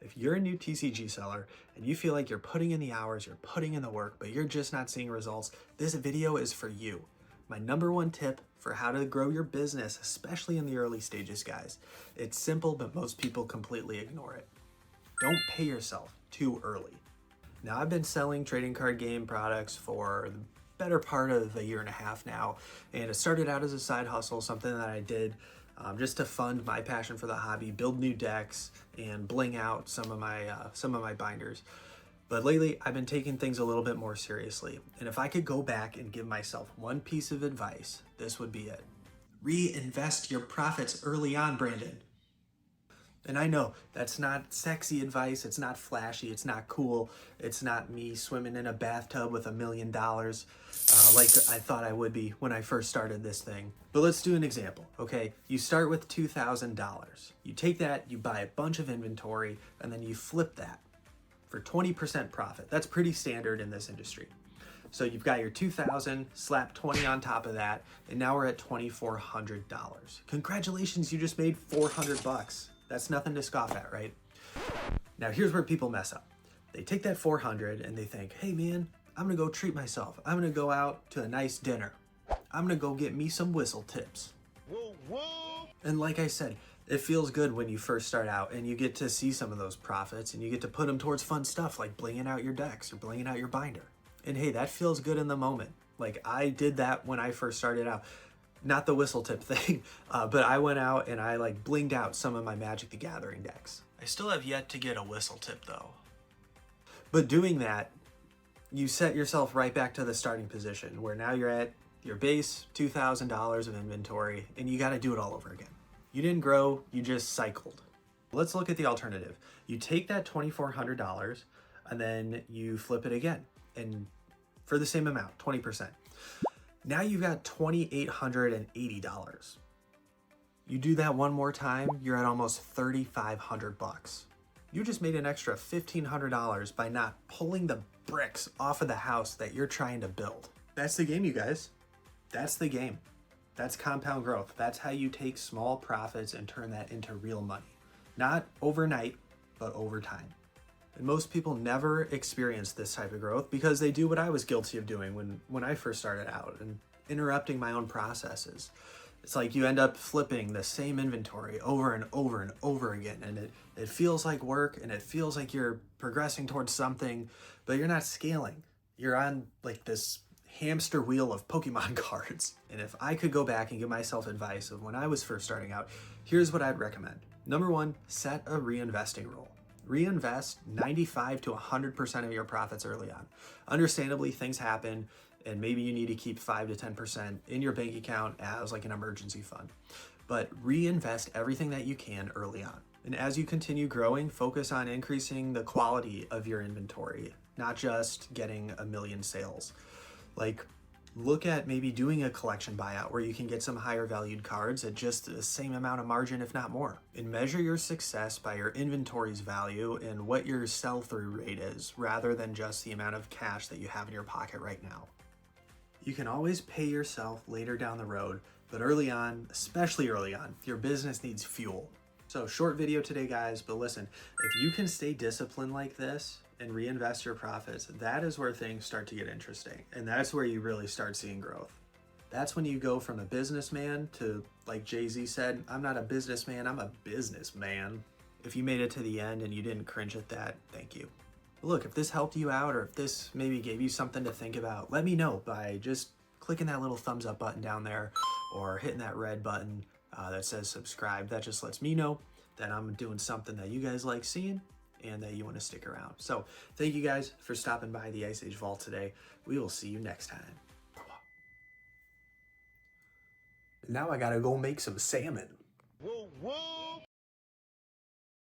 If you're a new TCG seller and you feel like you're putting in the hours, you're putting in the work, but you're just not seeing results, this video is for you. My #1 tip for how to grow your business, especially in the early stages, guys. It's simple, but most people completely ignore it. Don't pay yourself too early. Now, I've been selling trading card game products for the better part of a year and a half now, and it started out as a side hustle, something that I did just to fund my passion for the hobby, build new decks, and bling out some of my binders. But lately, I've been taking things a little bit more seriously, and if I could go back and give myself one piece of advice, this would be it. Reinvest your profits early on, Brandon. And I know that's not sexy advice, it's not flashy, it's not cool, it's not me swimming in a bathtub with $1 million like I thought I would be when I first started this thing. But let's do an example, okay? You start with $2,000. You take that, you buy a bunch of inventory, and then you flip that for 20% profit. That's pretty standard in this industry. So you've got your $2,000, slap 20 on top of that, and now we're at $2,400. Congratulations, you just made 400 bucks. That's nothing to scoff at, right? Now here's where people mess up. They take that 400 and they think, hey man, I'm gonna go treat myself. I'm gonna go out to a nice dinner. I'm gonna go get me some whistle tips. Whoa, whoa. And like I said, it feels good when you first start out and you get to see some of those profits and you get to put them towards fun stuff like blinging out your decks or blinging out your binder. And hey, that feels good in the moment. Like I did that when I first started out. Not the whistle tip thing, but I went out and I like blinged out some of my Magic the Gathering decks. I still have yet to get a whistle tip though. But doing that, you set yourself right back to the starting position where now you're at your base $2,000 of inventory and you got to do it all over again. You didn't grow, you just cycled. Let's look at the alternative. You take that $2,400 and then you flip it again and for the same amount, 20%. Now you've got $2,880. You do that one more time, you're at almost 3,500 bucks. You just made an extra $1,500 by not pulling the bricks off of the house that you're trying to build. That's the game, you guys. That's the game. That's compound growth. That's how you take small profits and turn that into real money. Not overnight, but over time. And most people never experience this type of growth because they do what I was guilty of doing when I first started out and interrupting my own processes. It's like you end up flipping the same inventory over and over and over again. And it feels like work and it feels like you're progressing towards something, but you're not scaling. You're on like this hamster wheel of Pokemon cards. And if I could go back and give myself advice of when I was first starting out, here's what I'd recommend. #1, set a reinvesting rule. Reinvest 95 to 100% of your profits early on. Understandably, things happen and maybe you need to keep 5 to 10% in your bank account as like an emergency fund. But reinvest everything that you can early on. And as you continue growing, focus on increasing the quality of your inventory, not just getting 1 million sales. Like look at maybe doing a collection buyout where you can get some higher valued cards at just the same amount of margin, if not more. And measure your success by your inventory's value and what your sell-through rate is, rather than just the amount of cash that you have in your pocket right now. You can always pay yourself later down the road, but early on, especially early on, your business needs fuel. So short video today, guys, but listen, if you can stay disciplined like this and reinvest your profits, that is where things start to get interesting. And that's where you really start seeing growth. That's when you go from a businessman to, like Jay-Z said, I'm not a businessman, I'm a businessman. If you made it to the end and you didn't cringe at that, thank you. Look, if this helped you out or if this maybe gave you something to think about, let me know by just clicking that little thumbs up button down there or hitting that red button that says subscribe. That just lets me know that I'm doing something that you guys like seeing and that you want to stick around. So thank you guys for stopping by the Ice Age Vault today. We will see you next time. Now I gotta go make some salmon. Whoa, whoa.